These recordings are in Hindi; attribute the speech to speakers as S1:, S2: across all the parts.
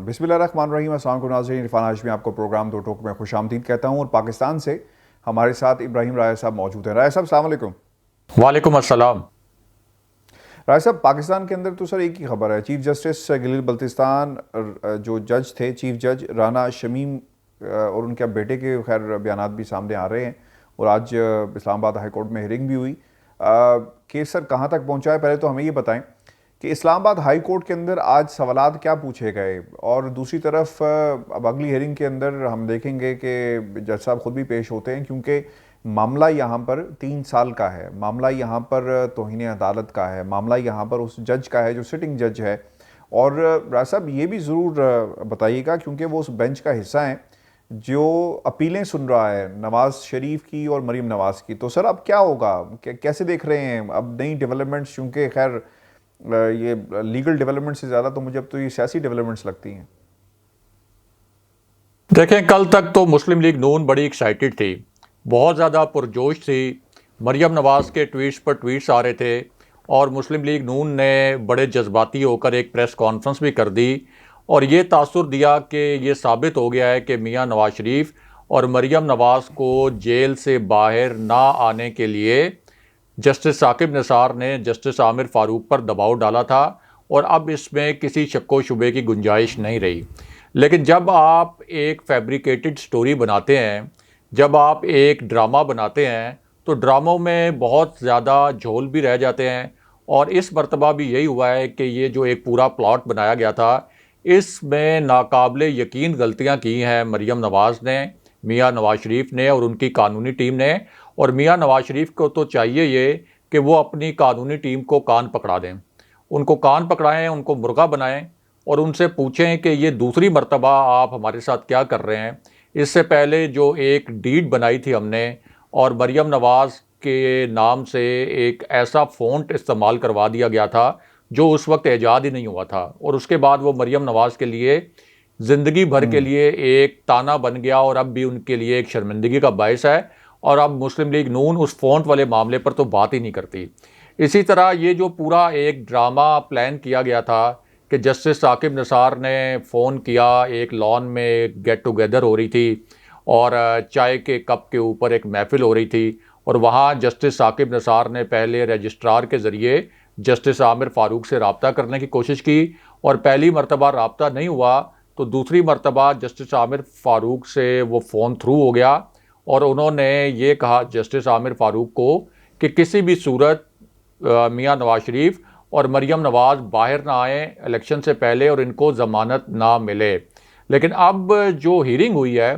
S1: बिस्मिल्लाहिर्रहमानिर्रहीम। अस्सलाम वालेकुम नाज़रीन, इरफान हाशमी आपको प्रोग्राम दो टोक में खुशामदीद कहता हूँ। और पाकिस्तान से हमारे साथ इब्राहिम राय साहब मौजूद हैं। राय साहब अस्सलाम वालेकुम।
S2: वालेकुम अस्सलाम।
S1: राय साहब, पाकिस्तान के अंदर तो सर एक ही खबर है, चीफ जस्टिस गिलिल बल्तिस्तान जो जज थे, चीफ जज राना शमीम और उनके बेटे के खैर बयानात भी सामने आ रहे हैं। और आज इस्लामाबाद हाई कोर्ट में हियरिंग भी हुई। केस सर कहाँ तक पहुँचा है, पहले तो हमें ये बताएं कि इस्लामाबाद हाई कोर्ट के अंदर आज सवालात क्या पूछे गए। और दूसरी तरफ अब अगली हेयरिंग के अंदर हम देखेंगे कि जज साहब खुद भी पेश होते हैं, क्योंकि मामला यहाँ पर 3 साल का है, मामला यहाँ पर तौहीन अदालत का है, मामला यहाँ पर उस जज का है जो सिटिंग जज है। और राज साहब ये भी ज़रूर बताइएगा, क्योंकि वो उस बेंच का हिस्सा हैं जो अपीलें सुन रहा है नवाज़ शरीफ की और मरीम नवाज़ की। तो सर अब क्या होगा, कैसे देख रहे हैं अब नई डेवलपमेंट्स? चूँकि खैर ये लीगल डेवलपमेंट से ज़्यादा तो मुझे अब तो ये सियासी डेवलपमेंट्स लगती हैं।
S2: देखें, कल तक तो मुस्लिम लीग नून बड़ी एक्साइटेड थी, बहुत ज़्यादा पुरजोश थी। मरियम नवाज़ के ट्वीट्स पर ट्वीट्स आ रहे थे और मुस्लिम लीग नून ने बड़े जज्बाती होकर एक प्रेस कॉन्फ्रेंस भी कर दी और ये तासुर दिया कि ये साबित हो गया है कि मियां नवाज़ शरीफ और मरियम नवाज़ को जेल से बाहर ना आने के लिए जस्टिस साकिब निसार ने जस्टिस आमिर फ़ारूक पर दबाव डाला था और अब इसमें किसी शक्को शुबे की गुंजाइश नहीं रही। लेकिन जब आप एक फैब्रिकेटेड स्टोरी बनाते हैं, जब आप एक ड्रामा बनाते हैं, तो ड्रामों में बहुत ज़्यादा झोल भी रह जाते हैं। और इस मरतबा भी यही हुआ है कि ये जो एक पूरा प्लॉट बनाया गया था, इसमें नाकाबिले यकीन गलतियां की हैं मरियम नवाज़ ने, मियां नवाज़ शरीफ ने और उनकी कानूनी टीम ने। और मियां नवाज़ शरीफ को तो चाहिए ये कि वो अपनी कानूनी टीम को कान पकड़ा दें, उनको कान पकड़ाएं, उनको मुर्गा बनाएं और उनसे पूछें कि ये दूसरी मर्तबा आप हमारे साथ क्या कर रहे हैं। इससे पहले जो एक डीड बनाई थी हमने और मरियम नवाज़ के नाम से एक ऐसा फ़ॉन्ट इस्तेमाल करवा दिया गया था जो उस वक्त ईजाद ही नहीं हुआ था, और उसके बाद वो मरियम नवाज़ के लिए ज़िंदगी भर के लिए एक ताना बन गया और अब भी उनके लिए एक शर्मिंदगी का बायस है। और अब मुस्लिम लीग नून उस फ़ॉन्ट वाले मामले पर तो बात ही नहीं करती। इसी तरह ये जो पूरा एक ड्रामा प्लान किया गया था कि जस्टिस साकिब निसार ने फ़ोन किया, एक लॉन में गेट टुगेदर हो रही थी और चाय के कप के ऊपर एक महफ़िल हो रही थी और वहाँ जस्टिस साकिब निसार ने पहले रजिस्ट्रार के ज़रिए जस्टिस आमिर फ़ारूक से रब्ता करने की कोशिश की और पहली मरतबा रब्ता नहीं हुआ तो दूसरी मरतबा जस्टिस आमिर फ़ारूक से वो फ़ोन थ्रू हो गया और उन्होंने ये कहा जस्टिस आमिर फ़ारूक को कि किसी भी सूरत मियां नवाज़ शरीफ और मरियम नवाज़ बाहर ना आए इलेक्शन से पहले और इनको ज़मानत ना मिले। लेकिन अब जो हियरिंग हुई है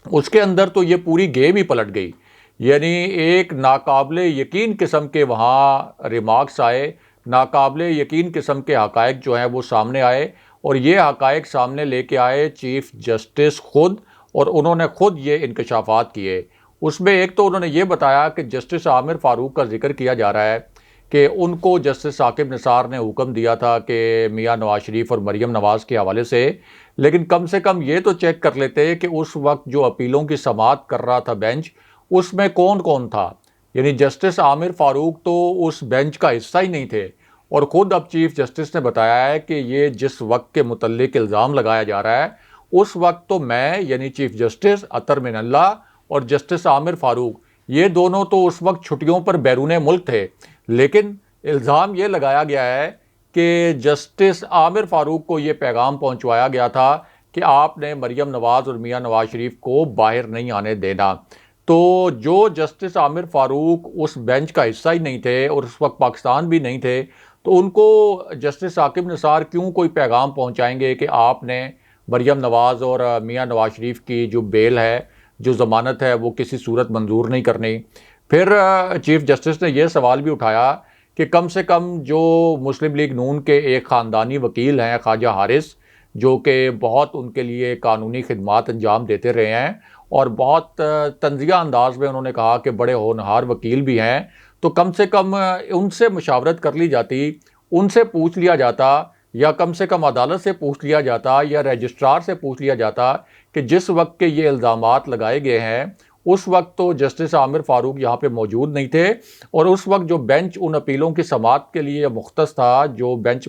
S2: उसके अंदर तो ये पूरी गेम ही पलट गई। यानी एक नाकाबिले यकीन किस्म के वहाँ रिमार्क्स आए, नाकाबिले यकीन किस्म के हक़ाइक़ जो हैं वो सामने आए और ये हक़ाइक़ सामने लेके आए चीफ़ जस्टिस ख़ुद, और उन्होंने ख़ुद ये इंकशाफात किए। उसमें एक तो उन्होंने ये बताया कि जस्टिस आमिर फ़ारूक का जिक्र किया जा रहा है कि उनको जस्टिस साकिब निसार ने हुक्म दिया था कि मियां नवाज़ शरीफ और मरियम नवाज़ के हवाले से, लेकिन कम से कम ये तो चेक कर लेते कि उस वक्त जो अपीलों की समाअत कर रहा था बेंच, उसमें कौन कौन था। यानी जस्टिस आमिर फ़ारूक तो उस बेंच का हिस्सा ही नहीं थे और ख़ुद अब चीफ़ जस्टिस ने बताया है कि ये जिस वक्त के मुतल्लिक इल्ज़ाम लगाया जा रहा है उस वक्त तो मैं यानी चीफ़ जस्टिस अतर मिनल्ला और जस्टिस आमिर फ़ारूक ये दोनों तो उस वक्त छुट्टियों पर बैरूने मुल्क थे। लेकिन इल्ज़ाम ये लगाया गया है कि जस्टिस आमिर फ़ारूक को ये पैगाम पहुंचवाया गया था कि आपने मरियम नवाज़ और मियां नवाज़ शरीफ को बाहर नहीं आने देना। तो जो जस्टिस आमिर फ़ारूक उस बेंच का हिस्सा ही नहीं थे और उस वक्त पाकिस्तान भी नहीं थे, तो उनको जस्टिस साकिब निसार क्यों कोई पैगाम पहुंचाएंगे कि आपने मरियम नवाज़ और मियां नवाज़ शरीफ की जो बेल है, जो ज़मानत है, वो किसी सूरत मंजूर नहीं करनी। फिर चीफ़ जस्टिस ने यह सवाल भी उठाया कि कम से कम जो मुस्लिम लीग नून के एक ख़ानदानी वकील हैं ख्वाजा हारिस, जो कि बहुत उनके लिए कानूनी खिदमात अंजाम देते रहे हैं और बहुत तंज़िया अंदाज में उन्होंने कहा कि बड़े होनहार वकील भी हैं, तो कम से कम उनसे मुशावरत कर ली जाती, उनसे पूछ लिया जाता या कम से कम अदालत से पूछ लिया जाता या रजिस्ट्रार से पूछ लिया जाता कि जिस वक्त के ये इल्ज़ामात लगाए गए हैं उस वक्त तो जस्टिस आमिर फ़ारूक यहाँ पे मौजूद नहीं थे और उस वक्त जो बेंच उन अपीलों की समाअत के लिए मुख्तस था, जो बेंच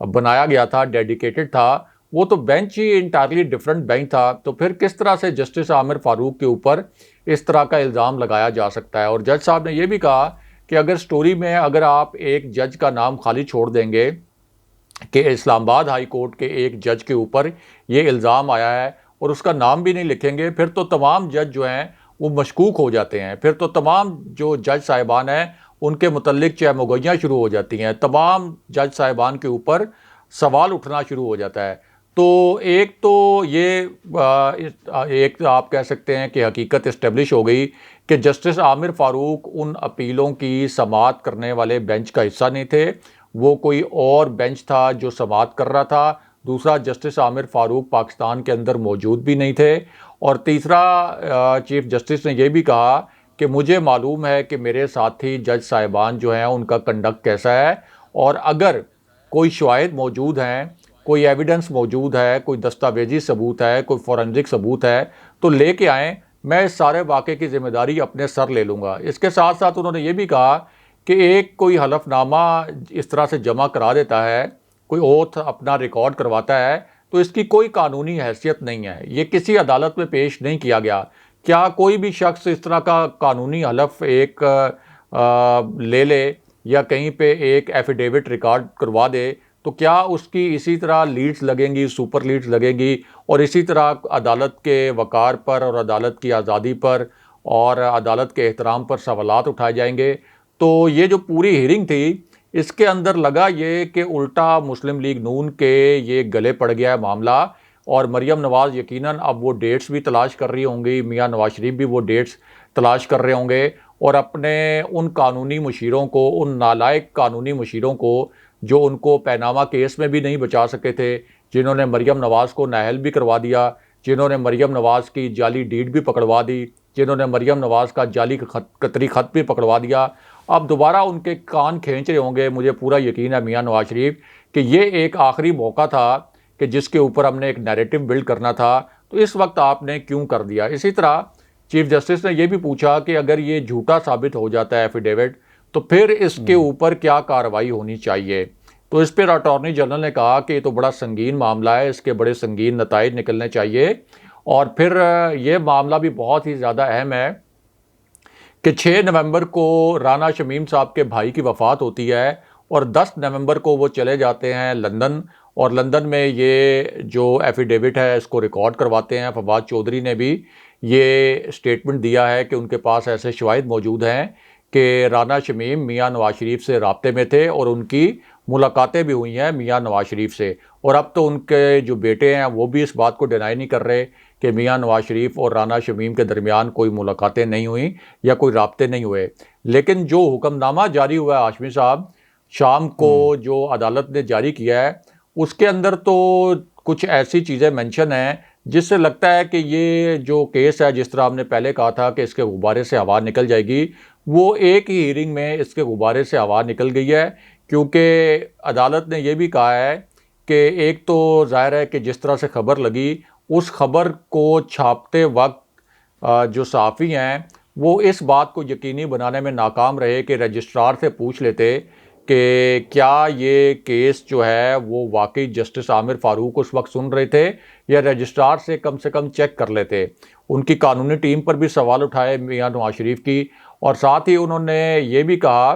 S2: बनाया गया था, डेडिकेटेड था, वो तो बेंच ही इंटायरली डिफरेंट बेंच था। तो फिर किस तरह से जस्टिस आमिर फारूक के ऊपर इस तरह का इल्ज़ाम लगाया जा सकता है। और जज साहब ने यह भी कहा कि अगर स्टोरी में अगर आप एक जज का नाम खाली छोड़ देंगे कि इस्लामाबाद हाई कोर्ट के एक जज के ऊपर ये इल्ज़ाम आया है और उसका नाम भी नहीं लिखेंगे, फिर तो तमाम जज जो हैं वो मशकूक हो जाते हैं। फिर तो तमाम जो जज साहिबान हैं उनके मुतल्लिक चाहे मुगैयाँ शुरू हो जाती हैं, तमाम जज साहिबान के ऊपर सवाल उठना शुरू हो जाता है। तो एक तो ये एक तो आप कह सकते हैं कि हकीकत इस्टेब्लिश हो गई कि जस्टिस आमिर फ़ारूक उन अपीलों की समाअत करने वाले बेंच का हिस्सा नहीं थे, वो कोई और बेंच था जो समाअत कर रहा था। दूसरा, जस्टिस आमिर फ़ारूक पाकिस्तान के अंदर मौजूद भी नहीं थे। और तीसरा, चीफ जस्टिस ने यह भी कहा कि मुझे मालूम है कि मेरे साथी जज साहिबान जो हैं उनका कंडक्ट कैसा है, और अगर कोई शवाहिद मौजूद हैं, कोई एविडेंस मौजूद है, कोई दस्तावेजी सबूत है, कोई फॉरेंसिक सबूत है, तो लेके आएँ, मैं इस सारे वाक़े की ज़िम्मेदारी अपने सर ले लूँगा। इसके साथ साथ उन्होंने ये भी कहा कि एक कोई हलफनामा इस तरह से जमा करा देता है, कोई ओथ अपना रिकॉर्ड करवाता है, तो इसकी कोई कानूनी हैसियत नहीं है, ये किसी अदालत में पेश नहीं किया गया। क्या कोई भी शख्स इस तरह का कानूनी हलफ एक ले ले या कहीं पे एक एफिडेविट रिकॉर्ड करवा दे, तो क्या उसकी इसी तरह लीड्स लगेंगी, सुपर लीड्स लगेंगी, और इसी तरह अदालत के वक़ार पर और अदालत की आज़ादी पर और अदालत के एहतराम पर सवालात उठाए जाएंगे। तो ये जो पूरी हियरिंग थी, इसके अंदर लगा ये कि उल्टा मुस्लिम लीग नून के ये गले पड़ गया है मामला, और मरियम नवाज़ यकीनन अब वो डेट्स भी तलाश कर रही होंगी, मियां नवाज शरीफ भी वो डेट्स तलाश कर रहे होंगे, और अपने उन कानूनी मुशीरों को, उन नालायक कानूनी मुशीरों को जो उनको पैनामा केस में भी नहीं बचा सके थे, जिन्होंने मरियम नवाज़ को नाअहल भी करवा दिया, जिन्होंने मरियम नवाज़ की जाली डीड भी पकड़वा दी, जिन्होंने मरियम नवाज़ का जाली कतरी ख़त भी पकड़वा दिया, अब दोबारा उनके कान खींच रहे होंगे। मुझे पूरा यकीन है मियां नवाज शरीफ कि ये एक आखिरी मौका था कि जिसके ऊपर हमने एक नैरेटिव बिल्ड करना था, तो इस वक्त आपने क्यों कर दिया। इसी तरह चीफ जस्टिस ने यह भी पूछा कि अगर ये झूठा साबित हो जाता है एफिडेविट, तो फिर इसके ऊपर क्या कार्रवाई होनी चाहिए। तो इस पर अटॉर्नी जनरल ने कहा कि ये तो बड़ा संगीन मामला है, इसके बड़े संगीन नताइज निकलने चाहिए। और फिर ये मामला भी बहुत ही ज़्यादा अहम है कि 6 नवंबर को राना शमीम साहब के भाई की वफ़ात होती है, और 10 नवंबर को वो चले जाते हैं लंदन, और लंदन में ये जो एफिडेविट है इसको रिकॉर्ड करवाते हैं। फवाद चौधरी ने भी ये स्टेटमेंट दिया है कि उनके पास ऐसे शवाहिद मौजूद हैं कि राना शमीम मियां नवाज शरीफ से राब्ते में थे और उनकी मुलाकातें भी हुई हैं मियां नवाज शरीफ से। और अब तो उनके जो बेटे हैं वो भी इस बात को डिनाई नहीं कर रहे कि मियां नवाज शरीफ और राना शमीम के दरमियान कोई मुलाकातें नहीं हुई या कोई राब्ते नहीं हुए। लेकिन जो हुक्मनामा जारी हुआ है हाशमी साहब, शाम को जो अदालत ने जारी किया है, उसके अंदर तो कुछ ऐसी चीज़ें मेंशन हैं जिससे लगता है कि ये जो केस है, जिस तरह हमने पहले कहा था कि इसके गुब्बारे से हवा निकल जाएगी, वो एक ही हियरिंग में इसके गुब्बारे से हवा निकल गई है। क्योंकि अदालत ने यह भी कहा है कि एक तो ज़ाहिर है कि जिस तरह से खबर लगी, उस खबर को छापते वक्त जो सहाफ़ी हैं वो इस बात को यकीनी बनाने में नाकाम रहे कि रजिस्ट्रार से पूछ लेते कि क्या ये केस जो है वो वाकई जस्टिस आमिर फ़ारूक उस वक्त सुन रहे थे, या रजिस्ट्रार से कम चेक कर लेते। उनकी कानूनी टीम पर भी सवाल उठाए मियां नवाज शरीफ की, और साथ ही उन्होंने ये भी कहा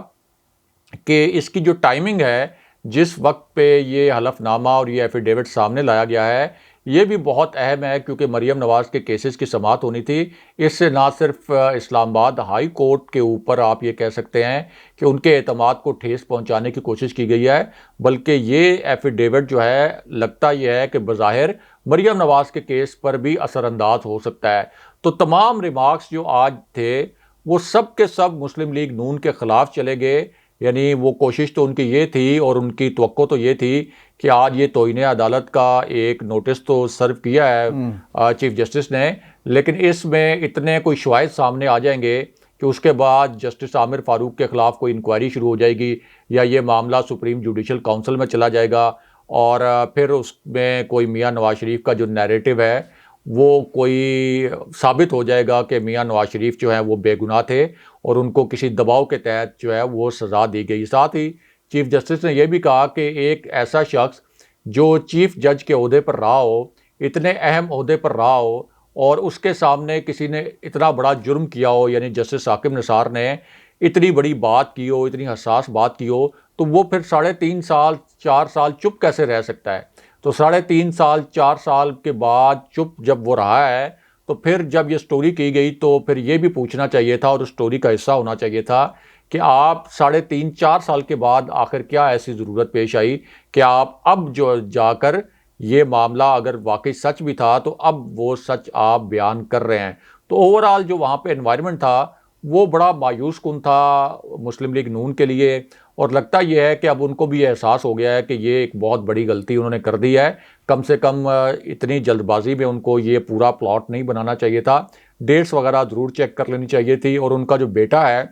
S2: कि इसकी जो टाइमिंग है, जिस वक्त पे ये हलफनामा और ये एफिडेविट सामने लाया गया है, ये भी बहुत अहम है। क्योंकि मरियम नवाज़ के केसेस की समाअत होनी थी। इससे ना सिर्फ इस्लामाबाद हाई कोर्ट के ऊपर आप ये कह सकते हैं कि उनके एतमाद को ठेस पहुंचाने की कोशिश की गई है, बल्कि ये एफिडेविट जो है लगता यह है कि बज़ाहिर मरियम नवाज़ के केस पर भी असरअंदाज हो सकता है। तो तमाम रिमार्क्स जो आज थे वो सब के सब मुस्लिम लीग नून के ख़िलाफ़ चले गए। यानी वो कोशिश तो उनकी ये थी और उनकी तवक्को तो ये थी कि आज ये तौहीन अदालत का एक नोटिस तो सर्व किया है चीफ जस्टिस ने, लेकिन इसमें इतने कोई शवाहिद सामने आ जाएंगे कि उसके बाद जस्टिस आमिर फ़ारूक के ख़िलाफ़ कोई इंक्वायरी शुरू हो जाएगी, या ये मामला सुप्रीम जुडिशल काउंसिल में चला जाएगा, और फिर उसमें कोई मियां नवाज शरीफ का जो नैरेटिव है वो कोई साबित हो जाएगा कि मियां नवाज शरीफ जो है वो बेगुनाह थे और उनको किसी दबाव के तहत जो है वो सज़ा दी गई। साथ ही चीफ जस्टिस ने यह भी कहा कि एक ऐसा शख्स जो चीफ जज के ओहदे पर रहा हो, इतने अहम ओहदे पर रहा हो, और उसके सामने किसी ने इतना बड़ा जुर्म किया हो, यानी जस्टिस साकिब निसार ने इतनी बड़ी बात की हो, इतनी हसास बात की हो, तो वो फिर 3.5 साल 4 साल चुप कैसे रह सकता है? तो 3.5 साल 4 साल के बाद चुप जब वो रहा है, तो फिर जब ये स्टोरी की गई तो फिर ये भी पूछना चाहिए था और उस स्टोरी का हिस्सा होना चाहिए था कि आप 3.5 4 साल के बाद आखिर क्या ऐसी ज़रूरत पेश आई कि आप अब जो जाकर ये मामला अगर वाकई सच भी था तो अब वो सच आप बयान कर रहे हैं। तो ओवरऑल जो वहाँ पे एनवायरनमेंट था वो बड़ा मायूस कुन था मुस्लिम लीग नून के लिए, और लगता यह है कि अब उनको भी एहसास हो गया है कि ये एक बहुत बड़ी गलती उन्होंने कर दी है। कम से कम इतनी जल्दबाजी में उनको ये पूरा प्लॉट नहीं बनाना चाहिए था, डेट्स वगैरह ज़रूर चेक कर लेनी चाहिए थी। और उनका जो बेटा है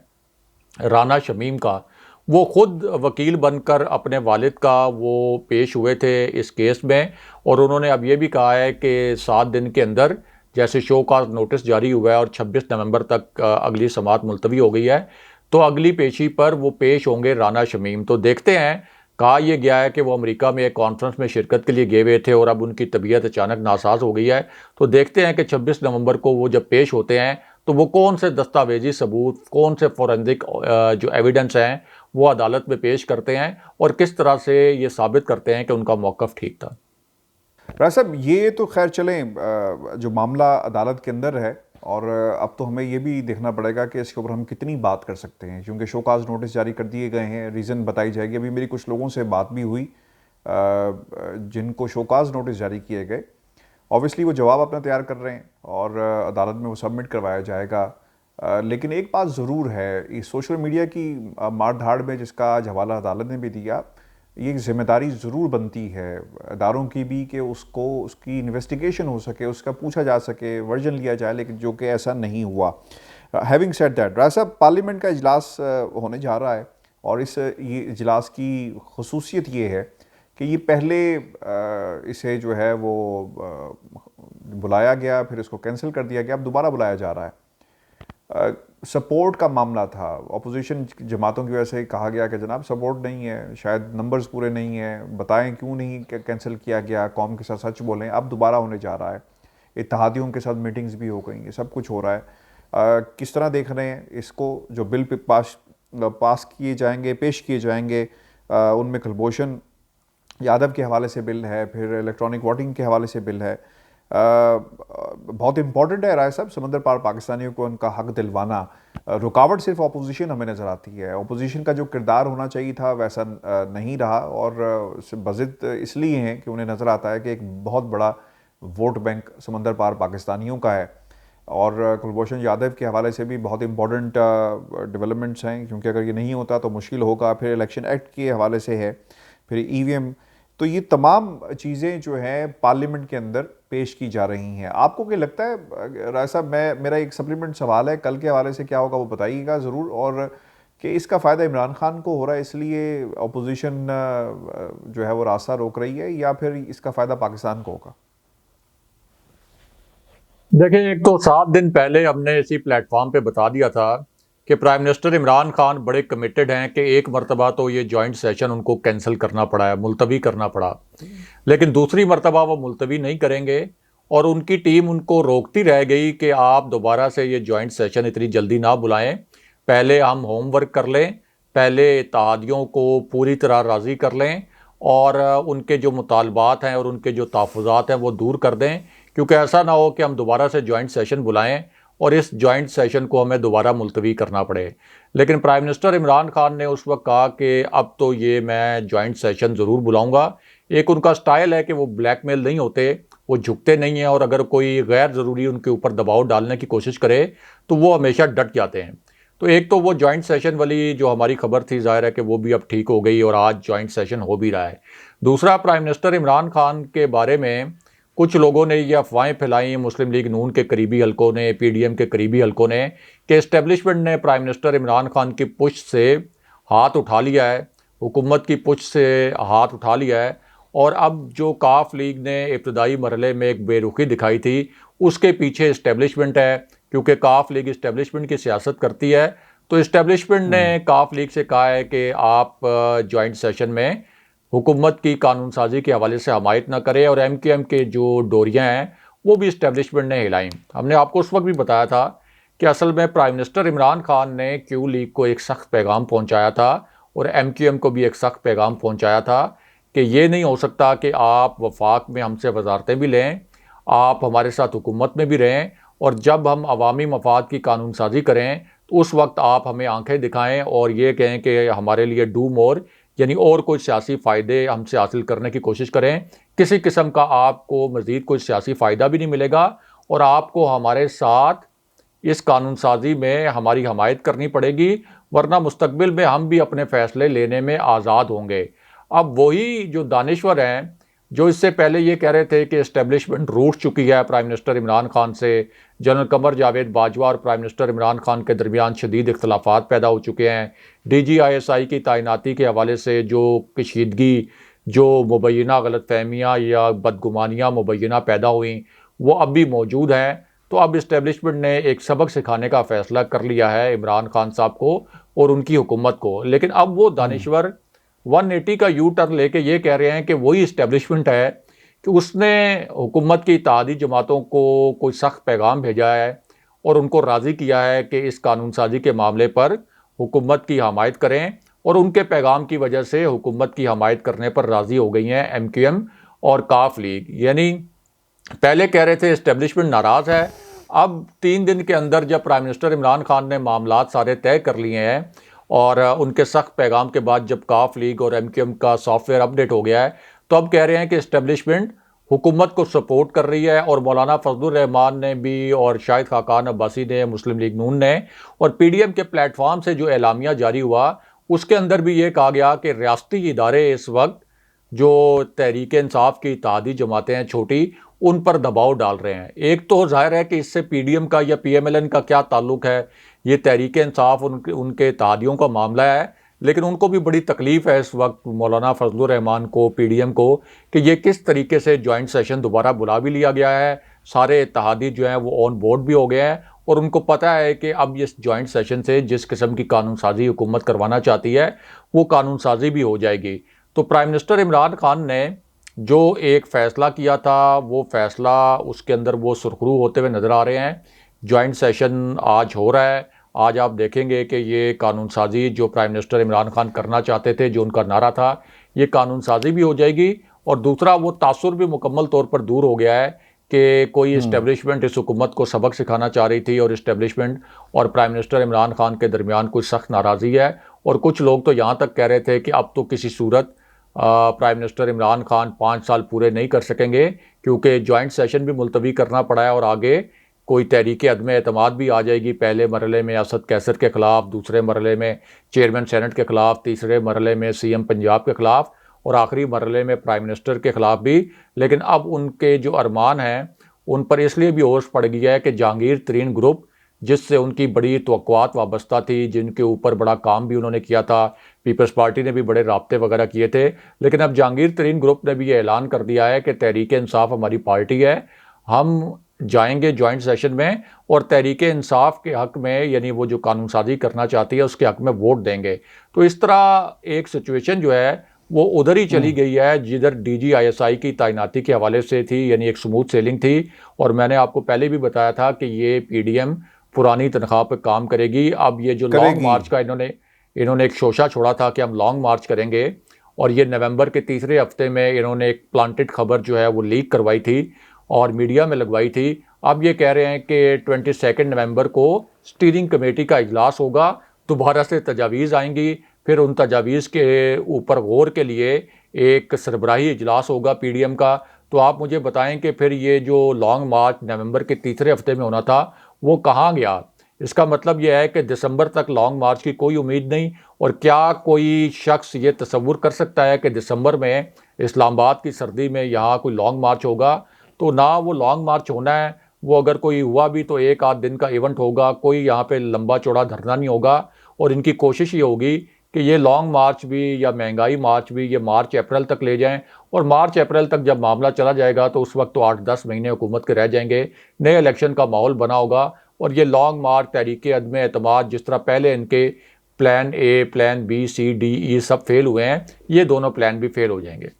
S2: राना शमीम का, वो खुद वकील बनकर अपने वालिद का वो पेश हुए थे इस केस में, और उन्होंने अब ये भी कहा है कि 7 दिन के अंदर, जैसे शो का नोटिस जारी हुआ है और 26 नवंबर तक अगली समाअत मुलतवी हो गई है, तो अगली पेशी पर वो पेश होंगे राना शमीम। तो देखते हैं, कहा यह गया है कि वो अमेरिका में एक कॉन्फ्रेंस में शिरकत के लिए गए हुए थे और अब उनकी तबीयत अचानक नासाज हो गई है। तो देखते हैं कि 26 नवंबर को वो जब पेश होते हैं तो वो कौन से दस्तावेजी सबूत, कौन से फोरेंसिक जो एविडेंस हैं वो अदालत में पेश करते हैं और किस तरह से ये साबित करते हैं कि उनका मौक़िफ़ ठीक था।
S1: राय साहब, ये तो खैर चलें, जो मामला अदालत के अंदर है, और अब तो हमें ये भी देखना पड़ेगा कि इसके ऊपर हम कितनी बात कर सकते हैं, क्योंकि शोकाज नोटिस जारी कर दिए गए हैं, रीज़न बताई जाएगी। अभी मेरी कुछ लोगों से बात भी हुई जिनको शोकाज नोटिस जारी किए गए। ऑब्वियसली वो जवाब अपना तैयार कर रहे हैं और अदालत में वो सबमिट करवाया जाएगा। लेकिन एक बात ज़रूर है, इस सोशल मीडिया की मार धाड़ में जिसका आज हवाला अदालत ने भी दिया, ये एक जिम्मेदारी ज़रूर बनती है अदारों की भी कि उसको उसकी इन्वेस्टिगेशन हो सके, उसका पूछा जा सके, वर्जन लिया जाए, लेकिन जो कि ऐसा नहीं हुआ। हैविंग सेड दैट, राय साहब, पार्लियामेंट का इजलास होने जा रहा है और ये इजलास की खसूसियत ये है कि ये पहले इसे जो है वो बुलाया गया, फिर इसको कैंसिल कर दिया गया, अब दोबारा बुलाया जा रहा है। सपोर्ट का मामला था, अपोजिशन जमातों की वजह से कहा गया कि जनाब सपोर्ट नहीं है, शायद नंबर्स पूरे नहीं हैं, बताएं क्यों नहीं कैंसिल किया गया, कौम के साथ सच बोलें। अब दोबारा होने जा रहा है, इत्तेहादियों के साथ मीटिंग्स भी हो गई हैं, सब कुछ हो रहा है। किस तरह देख रहे हैं इसको? जो बिल पास किए जाएंगे, पेश किए जाएंगे, उनमें कुलभूषण यादव के हवाले से बिल है, फिर इलेक्ट्रॉनिक वोटिंग के हवाले से बिल है। बहुत इंपॉर्टेंट है राय साहब, समंदर पार पाकिस्तानियों को उनका हक दिलवाना। रुकावट सिर्फ अपोजिशन हमें नज़र आती है, अपोजिशन का जो किरदार होना चाहिए था वैसा नहीं रहा, और बज़िद इसलिए हैं कि उन्हें नज़र आता है कि एक बहुत बड़ा वोट बैंक समंदर पार पाकिस्तानियों का है। और कुलभूषण यादव के हवाले से भी बहुत इंपॉर्टेंट डेवलपमेंट्स हैं, क्योंकि अगर ये नहीं होता तो मुश्किल होगा। फिर इलेक्शन एक्ट के हवाले से है, फिर ईवीएम, तो ये तमाम चीज़ें जो हैं पार्लियामेंट के अंदर पेश की जा रही हैं। आपको क्या लगता है राय साहब? मेरा एक सप्लीमेंट सवाल है, कल के हवाले से क्या होगा वो बताइएगा ज़रूर, और कि इसका फ़ायदा इमरान खान को हो रहा है इसलिए अपोजिशन जो है वो रास्ता रोक रही है, या फिर इसका फ़ायदा पाकिस्तान को होगा?
S2: देखिए, एक तो 7 दिन पहले हमने इसी प्लेटफॉर्म पे बता दिया था कि प्राइम मिनिस्टर इमरान खान बड़े कमिटेड हैं कि एक मरतबा तो ये जॉइंट सेशन उनको कैंसिल करना पड़ा है, मुलतवी करना पड़ा, लेकिन दूसरी मरतबा वो मुलतवी नहीं करेंगे। और उनकी टीम उनको रोकती रह गई कि आप दोबारा से ये जॉइंट सेशन इतनी जल्दी ना बुलाएं, पहले हम होमवर्क कर लें, पहले इत्तेहादियों को पूरी तरह राज़ी कर लें और उनके जो मुतालबात हैं और उनके जो तहफ़्फ़ुज़ात हैं वो दूर कर दें, क्योंकि ऐसा ना हो कि हम दोबारा से जॉइंट सेशन बुलाएं और इस जॉइंट सेशन को हमें दोबारा मुलतवी करना पड़े। लेकिन प्राइम मिनिस्टर इमरान खान ने उस वक्त कहा कि अब तो ये मैं जॉइंट सेशन ज़रूर बुलाऊंगा। एक उनका स्टाइल है कि वो ब्लैकमेल नहीं होते, वो झुकते नहीं हैं, और अगर कोई गैर ज़रूरी उनके ऊपर दबाव डालने की कोशिश करे तो वो हमेशा डट जाते हैं। तो एक तो वो जॉइंट सेशन वाली जो हमारी खबर थी, ज़ाहिर है कि वो भी अब ठीक हो गई और आज जॉइंट सेशन हो भी रहा है। दूसरा, प्राइम मिनिस्टर इमरान खान के बारे में कुछ लोगों ने ये अफवाहें फैलाई, मुस्लिम लीग नून के करीबी हलकों ने, पीडीएम के करीबी हलकों ने, कि इस्टेब्लिशमेंट ने प्राइम मिनिस्टर इमरान खान की पुश्त से हाथ उठा लिया है, हुकूमत की पुश्त से हाथ उठा लिया है, और अब जो काफ लीग ने इब्तदाई मरहले में एक बेरुखी दिखाई थी उसके पीछे इस्टेब्लिशमेंट है, क्योंकि काफ लीग इस्टेब्लिशमेंट की सियासत करती है। तो इस्टेब्लिशमेंट ने काफ लीग से कहा है कि आप जॉइंट सेशन में हुकूमत की कानून साजी के हवाले से हमायत ना करे, और MQM के जो डोरियाँ हैं वो भी इस्टेब्लिशमेंट ने हिलाई। हमने आपको उस वक्त भी बताया था कि असल में प्राइम मिनिस्टर इमरान खान ने क्यू लीग को एक सख्त पैगाम पहुंचाया था और MQM को भी एक सख्त पैगाम पहुंचाया था कि ये नहीं हो सकता कि आप वफाक में हमसे वजारतें भी लें, आप हमारे साथ हुकूमत में भी रहें, और जब हम अवामी मफाद की कानून साजी करें तो उस वक्त आप हमें आंखें दिखाएं और ये कहें कि हमारे लिए डू मोर, यानी और कोई सियासी फ़ायदे हमसे हासिल करने की कोशिश करें। किसी किस्म का आपको मज़ीद कोई सियासी फ़ायदा भी नहीं मिलेगा और आपको हमारे साथ इस कानून साजी में हमारी हमायत करनी पड़ेगी, वरना मुस्तकबिल में हम भी अपने फ़ैसले लेने में आज़ाद होंगे। अब वही जो दानिश्वर हैं जो इससे पहले ये कह रहे थे कि इस्टेब्लिशमेंट रूठ चुकी है प्राइम मिनिस्टर इमरान खान से, जनरल कमर जावेद बाजवा और प्राइम मिनिस्टर इमरान खान के दरमियान शदीद इख्तलाफात पैदा हो चुके हैं, DGISI की तैनाती के हवाले से जो कशीदगी, जो मुबैना गलतफहमियाँ या बदगुमानियाँ मुबैना पैदा हुई वो अब भी मौजूद हैं। तो अब इस्टेब्लिशमेंट ने एक सबक सिखाने का फ़ैसला कर लिया है इमरान खान साहब को और उनकी हुकूमत को। लेकिन अब वो दानिश्वर 180 का यू टर्न लेके ये कह रहे हैं कि वही इस्टेब्लिशमेंट है कि उसने हुकूमत की इत्तेहादी जमातों को कोई सख्त पैगाम भेजा है और उनको राज़ी किया है कि इस कानून साजी के मामले पर हुकूमत की हमायत करें, और उनके पैगाम की वजह से हुकूमत की हमायत करने पर राज़ी हो गई हैं MQM और काफ लीग। यानी पहले कह रहे थे इस्टेब्लिशमेंट नाराज़ है, अब 3 दिन के अंदर जब प्राइम मिनिस्टर इमरान खान ने मामलात सारे तय कर लिए हैं और उनके सख्त पैगाम के बाद जब काफ लीग और MQM का सॉफ्टवेयर अपडेट हो गया है, तो अब कह रहे हैं कि इस्टेब्लिशमेंट हुकूमत को सपोर्ट कर रही है। और मौलाना फजलुर रहमान ने भी और शाहिद खाकान अब्बासी ने, मुस्लिम लीग नून ने और PDM के प्लेटफॉर्म से जो एलामिया जारी हुआ उसके अंदर भी ये कहा गया कि रियासती इदारे इस वक्त जो तहरीक इंसाफ की इत्तेहादी जमातें हैं छोटी, उन पर दबाव डाल रहे हैं। एक तो ज़ाहिर है कि इससे PDM का या PMLN का क्या ताल्लुक़ है, ये तहरीक इंसाफ उनके इत्तेहादियों का मामला है, लेकिन उनको भी बड़ी तकलीफ़ है इस वक्त मौलाना फजलुर रहमान को, PDM को, कि ये किस तरीके से जॉइंट सेशन दोबारा बुला भी लिया गया है, सारे इत्तेहादी जो हैं वो ऑन बोर्ड भी हो गए हैं और उनको पता है कि अब इस जॉइंट सेशन से जिस किस्म की कानून साजी हुकूमत करवाना चाहती है वो कानून साजी भी हो जाएगी। तो प्राइम मिनिस्टर इमरान खान ने जो एक फ़ैसला किया था वो फ़ैसला उसके अंदर वो सुरखरू होते हुए नज़र आ रहे हैं। जॉइंट सेशन आज हो रहा है, आज आप देखेंगे कि ये कानून साजी जो प्राइम मिनिस्टर इमरान खान करना चाहते थे, जो उनका नारा था, ये कानून साजी भी हो जाएगी। और दूसरा वो तासुर भी मुकम्मल तौर पर दूर हो गया है कि कोई इस्टेब्लिशमेंट इस हुकूमत को सबक सिखाना चाह रही थी और इस्टेब्लिशमेंट और प्राइम मिनिस्टर इमरान खान के दरमियान कुछ सख्त नाराज़ी है। और कुछ लोग तो यहाँ तक कह रहे थे कि अब तो किसी सूरत प्राइम मिनिस्टर इमरान खान 5 साल पूरे नहीं कर सकेंगे, क्योंकि जॉइंट सेशन भी मुलतवी करना पड़ा है और आगे कोई तहरीक अदम एतमाद भी आ जाएगी। पहले मरहले में असद कैसर के ख़िलाफ़, दूसरे मरहले में चेयरमैन सेनेट के ख़िलाफ़, तीसरे मरहले में CM पंजाब के ख़िलाफ़ और आखिरी मरहले में प्राइम मिनिस्टर के ख़िलाफ़ भी। लेकिन अब उनके जो अरमान हैं उन पर इसलिए भी ओस पड़ गई है कि जहांगीर तरीन ग्रुप, जिससे उनकी बड़ी तवक्कुआत वाबस्ता थी, जिनके ऊपर बड़ा काम भी उन्होंने किया था, पीपल्स पार्टी ने भी बड़े राब्ते वगैरह किए थे, लेकिन अब जहांगीर तरीन ग्रुप ने भी ये ऐलान कर दिया है कि तहरीक इंसाफ हमारी पार्टी है, हम जाएंगे जॉइंट सेशन में और तहरीक इंसाफ के हक़ में, यानी वो जो कानून साजी करना चाहती है उसके हक़ में वोट देंगे। तो इस तरह एक सिचुएशन जो है वो उधर ही चली गई है जिधर DGISI की तैनाती के हवाले से थी, यानी एक स्मूथ सेलिंग थी। और मैंने आपको पहले भी बताया था कि ये PDM पुरानी तनख्वाह पर काम करेगी। अब ये जो लॉन्ग मार्च का इन्होंने एक शोशा छोड़ा था कि हम लॉन्ग मार्च करेंगे, और ये नवंबर के तीसरे हफ्ते में इन्होंने एक प्लांटेड खबर जो है वो लीक करवाई थी और मीडिया में लगवाई थी। अब ये कह रहे हैं कि 22 नवंबर को स्टीयरिंग कमेटी का इजलास होगा, दोबारा से तजावीज़ आएंगी, फिर उन तजावीज़ के ऊपर गौर के लिए एक सरबराही इजलास होगा PDM का। तो आप मुझे बताएं कि फिर ये जो लॉन्ग मार्च नवंबर के तीसरे हफ्ते में होना था वो कहाँ गया। इसका मतलब यह है कि दिसंबर तक लॉन्ग मार्च की कोई उम्मीद नहीं। और क्या कोई शख्स ये तसव्वुर कर सकता है कि दिसंबर में इस्लामाबाद की सर्दी में यहाँ कोई लॉन्ग मार्च होगा? तो ना वो लॉन्ग मार्च होना है, वो अगर कोई हुआ भी तो 1 आध दिन का इवेंट होगा, कोई यहाँ पे लंबा चौड़ा धरना नहीं होगा। और इनकी कोशिश ये होगी कि ये लॉन्ग मार्च भी या महंगाई मार्च भी ये मार्च अप्रैल तक ले जाएं, और मार्च अप्रैल तक जब मामला चला जाएगा तो उस वक्त तो 8-10 महीने हुकूमत के रह जाएंगे, नए इलेक्शन का माहौल बना होगा। और ये लॉन्ग मार्च तहरीक अदम एतमाद, जिस तरह पहले इनके plan A, plan B, C, D, E सब फेल हुए हैं, ये दोनों प्लान भी फेल हो जाएंगे।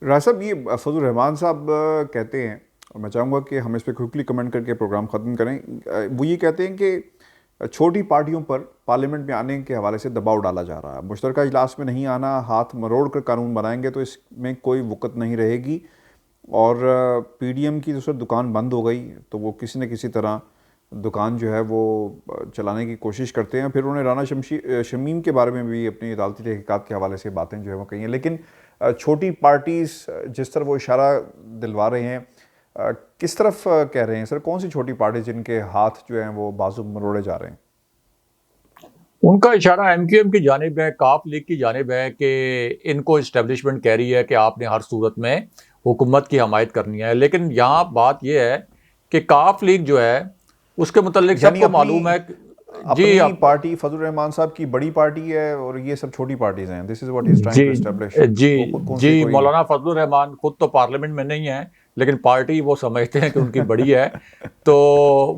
S1: राज साहब, ये फजल रहमान साहब कहते हैं, और मैं चाहूँगा कि हम इस पर क्विकली कमेंट करके प्रोग्राम ख़त्म करें। वो ये कहते हैं कि छोटी पार्टियों पर पार्लियामेंट में आने के हवाले से दबाव डाला जा रहा है, मुश्तरका इजलास में नहीं आना, हाथ मरोड़ कर कानून बनाएंगे तो इसमें कोई वक़्त नहीं रहेगी, और पीडीएम की तो सर दुकान बंद हो गई, तो वो किसी न किसी तरह दुकान जो है वो चलाने की कोशिश करते हैं। फिर उन्होंने राना शमीम के बारे में भी अपनी अदालती तहकीकात के हवाले से बातें जो है वो कही हैं। लेकिन छोटी पार्टीज़ जिस तरह वो इशारा दिलवा रहे हैं, किस तरफ कह रहे हैं सर? कौन सी छोटी पार्टी जिनके हाथ जो हैं वो बाजू मरोड़े जा रहे हैं?
S2: उनका इशारा एमक्यूएम की जानिब है, काफ लीग की जानिब है कि इनको इस्टेब्लिशमेंट कह रही है कि आपने हर सूरत में हुकूमत की हमायत करनी है। लेकिन यहाँ बात यह है कि काफ लीग जो है उसके मुतल्लिक
S1: यानी
S2: सबको मालूम है
S1: अपनी पार्टी फजल रहमान साहब की बड़ी पार्टी है और ये सब छोटी पार्टीज हैं। This is what he is trying to establish.
S2: जी मौलाना फजलुर रहमान खुद तो पार्लियामेंट में नहीं है, लेकिन पार्टी वो समझते हैं कि उनकी बड़ी है। तो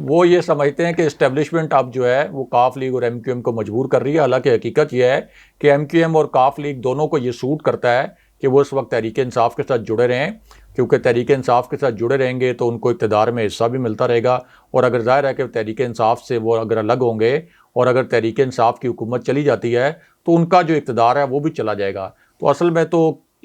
S2: वो ये समझते हैं कि इस्टेब्लिशमेंट अब जो है वो काफ लीग और एमक्यूएम को मजबूर कर रही है। हालांकि हकीकत यह है कि एमक्यूएम और काफ लीग दोनों को ये सूट करता है कि वो इस वक्त तहरीक इंसाफ के साथ जुड़े रहें, क्योंकि तहरीक इंसाफ के साथ जुड़े रहेंगे तो उनको इक़्तिदार में हिस्सा भी मिलता रहेगा। और अगर ज़ाहिर है कि तहरीक इंसाफ से वो अगर अलग होंगे और अगर तहरीक इंसाफ की हुकूमत चली जाती है तो उनका जो इक़्तिदार है वो भी चला जाएगा। तो असल में तो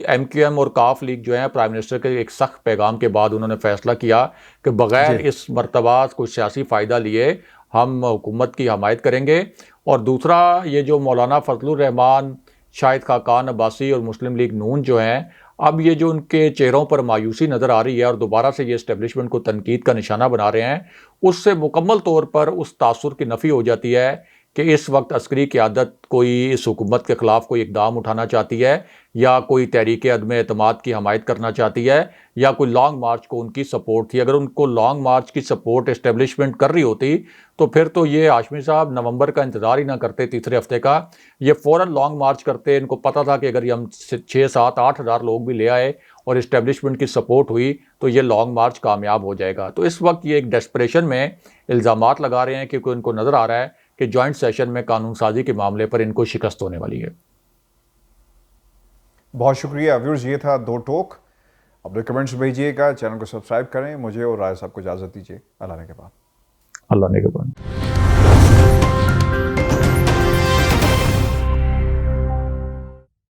S2: एमक्यूएम और काफ लीग जो है प्राइम मिनिस्टर के एक सख्त पैगाम के बाद उन्होंने फैसला किया कि बग़ैर इस मरतबा कोई सियासी फ़ायदा लिए हम हुकूमत की हमायत करेंगे। और दूसरा, ये जो मौलाना फजलुर रहमान, शाहिद खाकान अब्बासी और मुस्लिम लीग नून जो हैं, अब ये जो उनके चेहरों पर मायूसी नज़र आ रही है और दोबारा से ये इस्टेब्लिशमेंट को तनकीद का निशाना बना रहे हैं, उससे मुकम्मल तौर पर उस तासुर की नफ़ी हो जाती है कि इस वक्त अस्करी क़यादत कोई इस हुकूमत के ख़िलाफ़ कोई इक़दाम उठाना चाहती है, या कोई तहरीक अदम एतमाद की हमायत करना चाहती है, या कोई लॉन्ग मार्च को उनकी सपोर्ट थी। अगर उनको लॉन्ग मार्च की सपोर्ट इस्टेब्लिशमेंट कर रही होती तो फिर तो ये हाशमी साहब नवंबर का इंतज़ार ही ना करते, तीसरे हफ्ते का, ये फ़ौरन लॉन्ग मार्च करते। इनको पता था कि अगर ये हम 6, 7, 8 हज़ार लोग भी ले आए और इस्टेब्लिशमेंट की सपोर्ट हुई तो ये लॉन्ग मार्च कामयाब हो जाएगा। तो इस वक्त ये एक डेस्परेशन में इल्ज़ामात लगा रहे हैं क्योंकि उनको नज़र आ रहा है कि जॉइंट सेशन में कानून साजी के मामले पर इनको शिकस्त होने वाली है।
S1: बहुत शुक्रिया व्यूअर्स, ये था दो टोक। अपने कमेंट्स भेजिएगा, चैनल को सब्सक्राइब करें। मुझे और राय साहब को इजाज़त दीजिए। अल्लाह ने के बाद।
S2: अल्लाह ने के बाद।